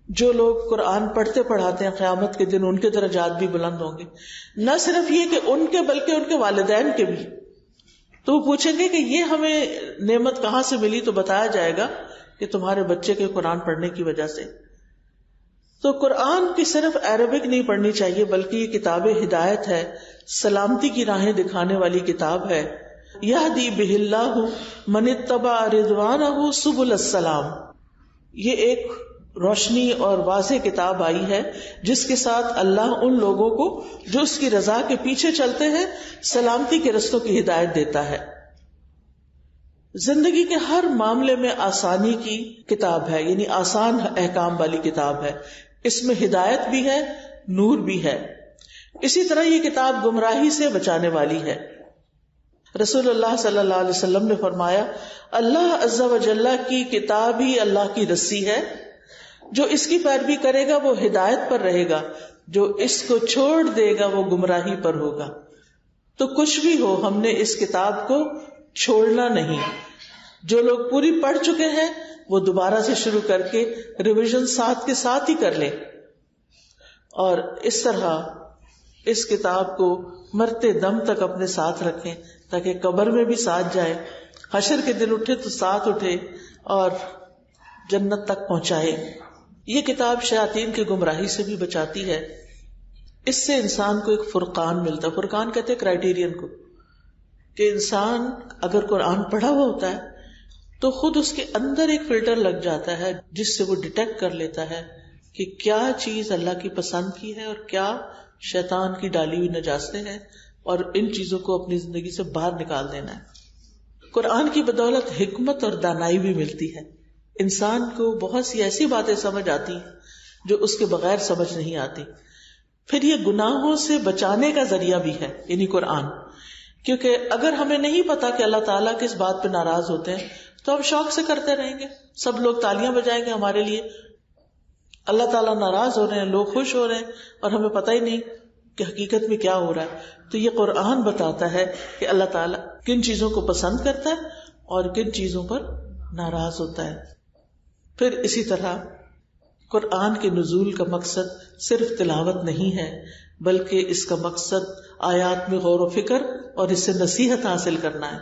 جو لوگ قرآن پڑھتے پڑھاتے ہیں قیامت کے دن ان کے درجات بھی بلند ہوں گے. نہ صرف یہ کہ ان کے بلکہ ان کے والدین کے بھی. تو وہ پوچھیں گے کہ یہ ہمیں نعمت کہاں سے ملی؟ تو بتایا جائے گا کہ تمہارے بچے کے قرآن پڑھنے کی وجہ سے. تو قرآن کی صرف عربک نہیں پڑھنی چاہیے بلکہ یہ کتاب ہدایت ہے، سلامتی کی راہیں دکھانے والی کتاب ہے. یہدی بہ اللہ من اتبع رضوانہ سبل السلام. یہ ایک روشنی اور واضح کتاب آئی ہے جس کے ساتھ اللہ ان لوگوں کو جو اس کی رضا کے پیچھے چلتے ہیں سلامتی کے رستوں کی ہدایت دیتا ہے. زندگی کے ہر معاملے میں آسانی کی کتاب ہے، یعنی آسان احکام والی کتاب ہے. اس میں ہدایت بھی ہے، نور بھی ہے. اسی طرح یہ کتاب گمراہی سے بچانے والی ہے. رسول اللہ صلی اللہ علیہ وسلم نے فرمایا اللہ عز و جل کی کتاب ہی اللہ کی رسی ہے، جو اس کی پیروی کرے گا وہ ہدایت پر رہے گا، جو اس کو چھوڑ دے گا وہ گمراہی پر ہوگا. تو کچھ بھی ہو ہم نے اس کتاب کو چھوڑنا نہیں. جو لوگ پوری پڑھ چکے ہیں وہ دوبارہ سے شروع کر کے ریویژن ساتھ کے ساتھ ہی کر لیں، اور اس طرح اس کتاب کو مرتے دم تک اپنے ساتھ رکھیں تاکہ قبر میں بھی ساتھ جائے، حشر کے دن اٹھے تو ساتھ اٹھے اور جنت تک پہنچائے. یہ کتاب شیاطین کی گمراہی سے بھی بچاتی ہے. اس سے انسان کو ایک فرقان ملتا ہے. فرقان کہتے ہیں کرائیٹیرین کو، کہ انسان اگر قرآن پڑھا ہوا ہوتا ہے تو خود اس کے اندر ایک فلٹر لگ جاتا ہے جس سے وہ ڈیٹیکٹ کر لیتا ہے کہ کیا چیز اللہ کی پسند کی ہے اور کیا شیطان کی ڈالی ہوئی نجاستیں ہیں، اور ان چیزوں کو اپنی زندگی سے باہر نکال دینا ہے. قرآن کی بدولت حکمت اور دانائی بھی ملتی ہے. انسان کو بہت سی ایسی باتیں سمجھ آتی ہیں جو اس کے بغیر سمجھ نہیں آتی. پھر یہ گناہوں سے بچانے کا ذریعہ بھی ہے، یعنی قرآن. کیونکہ اگر ہمیں نہیں پتا کہ اللہ تعالیٰ کس بات پہ ناراض ہوتے ہیں تو ہم شوق سے کرتے رہیں گے. سب لوگ تالیاں بجائیں گے ہمارے لیے، اللہ تعالیٰ ناراض ہو رہے ہیں، لوگ خوش ہو رہے ہیں، اور ہمیں پتہ ہی نہیں کہ حقیقت میں کیا ہو رہا ہے. تو یہ قرآن بتاتا ہے کہ اللہ تعالیٰ کن چیزوں کو پسند کرتا ہے اور کن چیزوں پر ناراض ہوتا ہے. پھر اسی طرح قرآن کے نزول کا مقصد صرف تلاوت نہیں ہے بلکہ اس کا مقصد آیات میں غور و فکر اور اس سے نصیحت حاصل کرنا ہے.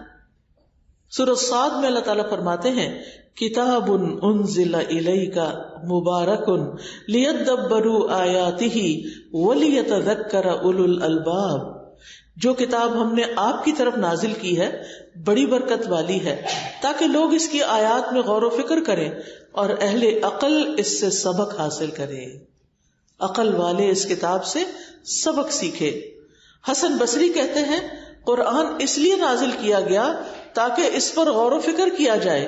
سورہ صاد میں اللہ تعالیٰ فرماتے ہیں کتاب انزل الیک مبارک لیدبروا آیاتہ ولیتذکر اولو الالباب. جو کتاب ہم نے آپ کی طرف نازل کی ہے بڑی برکت والی ہے تاکہ لوگ اس کی آیات میں غور و فکر کریں اور اہل عقل اس سے سبق حاصل کریں. عقل والے اس کتاب سے سبق سیکھے. حسن بصری کہتے ہیں قرآن اس لیے نازل کیا گیا تاکہ اس پر غور و فکر کیا جائے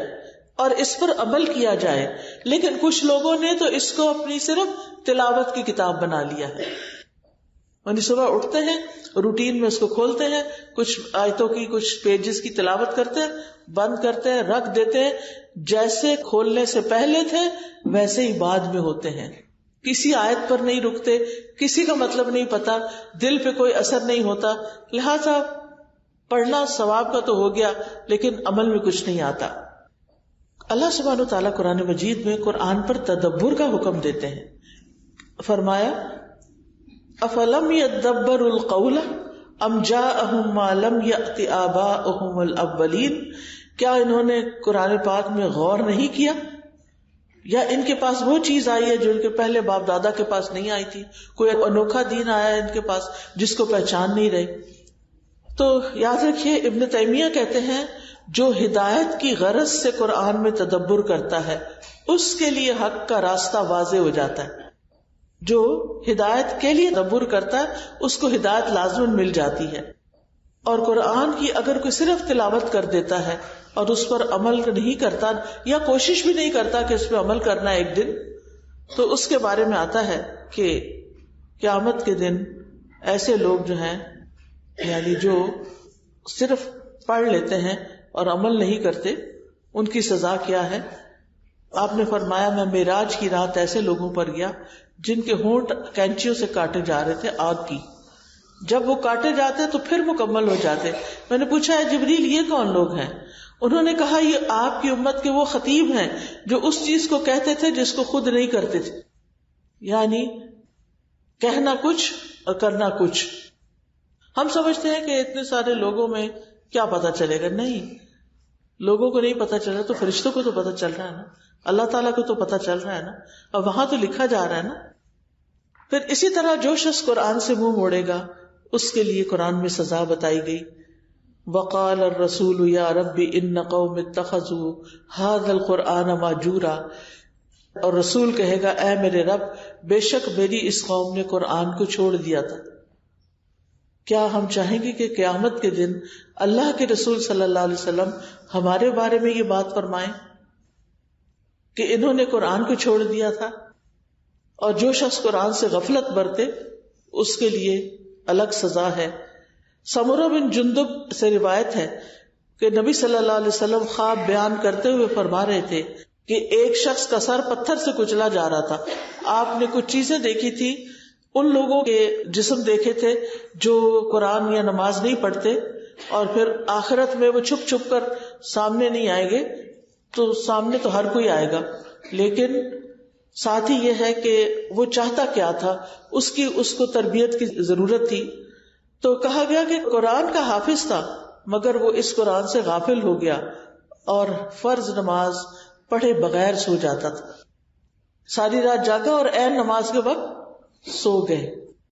اور اس پر عمل کیا جائے، لیکن کچھ لوگوں نے تو اس کو اپنی صرف تلاوت کی کتاب بنا لیا ہے. یعنی صبح اٹھتے ہیں روٹین میں اس کو کھولتے ہیں، کچھ آیتوں کی کچھ پیجز کی تلاوت کرتے ہیں، بند کرتے ہیں، رکھ دیتے ہیں. جیسے کھولنے سے پہلے تھے ویسے ہی بعد میں ہوتے ہیں. کسی آیت پر نہیں رکتے، کسی کا مطلب نہیں پتا، دل پہ کوئی اثر نہیں ہوتا. لہذا پڑھنا ثواب کا تو ہو گیا لیکن عمل میں کچھ نہیں آتا. اللہ سبحانہ وتعالیٰ قرآن مجید میں قرآن پر تدبر کا حکم دیتے ہیں. فرمایا افلم یدبروا القول ام جاءہم ما لم یأت آباؤہم الاولین. کیا انہوں نے قرآن پاک میں غور نہیں کیا، یا ان کے پاس وہ چیز آئی ہے جو ان کے پہلے باپ دادا کے پاس نہیں آئی تھی؟ کوئی انوکھا دین آیا ہے ان کے پاس جس کو پہچان نہیں رہے. تو یاد رکھیے ابن تیمیہ کہتے ہیں جو ہدایت کی غرض سے قرآن میں تدبر کرتا ہے اس کے لیے حق کا راستہ واضح ہو جاتا ہے. جو ہدایت کے لیے تدبر کرتا ہے اس کو ہدایت لازماً مل جاتی ہے. اور قرآن کی اگر کوئی صرف تلاوت کر دیتا ہے اور اس پر عمل نہیں کرتا یا کوشش بھی نہیں کرتا کہ اس پہ عمل کرنا ایک دن، تو اس کے بارے میں آتا ہے کہ قیامت کے دن ایسے لوگ جو ہیں، یعنی جو صرف پڑھ لیتے ہیں اور عمل نہیں کرتے، ان کی سزا کیا ہے. آپ نے فرمایا میں معراج کی رات ایسے لوگوں پر گیا جن کے ہونٹ کینچیوں سے کاٹے جا رہے تھے آگ کی. جب وہ کاٹے جاتے تو پھر مکمل ہو جاتے. میں نے پوچھا ہے جبریل یہ کون لوگ ہیں؟ انہوں نے کہا یہ آپ کی امت کے وہ خطیب ہیں جو اس چیز کو کہتے تھے جس کو خود نہیں کرتے تھے. یعنی کہنا کچھ اور کرنا کچھ. ہم سمجھتے ہیں کہ اتنے سارے لوگوں میں کیا پتا چلے گا. نہیں، لوگوں کو نہیں پتا چل رہا تو فرشتوں کو تو پتا چل رہا ہے نا، اللہ تعالیٰ کو تو پتا چل رہا ہے نا، اور وہاں تو لکھا جا رہا ہے نا. پھر اسی طرح جو شخص قرآن سے منہ موڑے گا اس کے لیے قرآن میں سزا بتائی گئی. وقال الرسول یا رب ان قوم اتخذوا هذا القرآن مہجورا. اور رسول کہے گا اے میرے رب، بے شک میری اس قوم نے قرآن کو چھوڑ دیا تھا. کیا ہم چاہیں گے کہ قیامت کے دن اللہ کے رسول صلی اللہ علیہ وسلم ہمارے بارے میں یہ بات فرمائیں کہ انہوں نے قرآن کو چھوڑ دیا تھا؟ اور جو شخص قرآن سے غفلت برتے اس کے لیے الگ سزا ہے. سمرہ بن جندب سے روایت ہے کہ نبی صلی اللہ علیہ وسلم خواب بیان کرتے ہوئے فرما رہے تھے کہ ایک شخص کا سر پتھر سے کچلا جا رہا تھا. آپ نے کچھ چیزیں دیکھی تھی، ان لوگوں کے جسم دیکھے تھے جو قرآن یا نماز نہیں پڑھتے، اور پھر آخرت میں وہ چھپ چھپ کر سامنے نہیں آئیں گے. تو سامنے تو ہر کوئی آئے گا، لیکن ساتھ ہی یہ ہے کہ وہ چاہتا کیا تھا، اس کو تربیت کی ضرورت تھی. تو کہا گیا کہ قرآن کا حافظ تھا مگر وہ اس قرآن سے غافل ہو گیا اور فرض نماز پڑھے بغیر سو جاتا تھا. ساری رات جاگا اور عین نماز کے وقت سو گئے.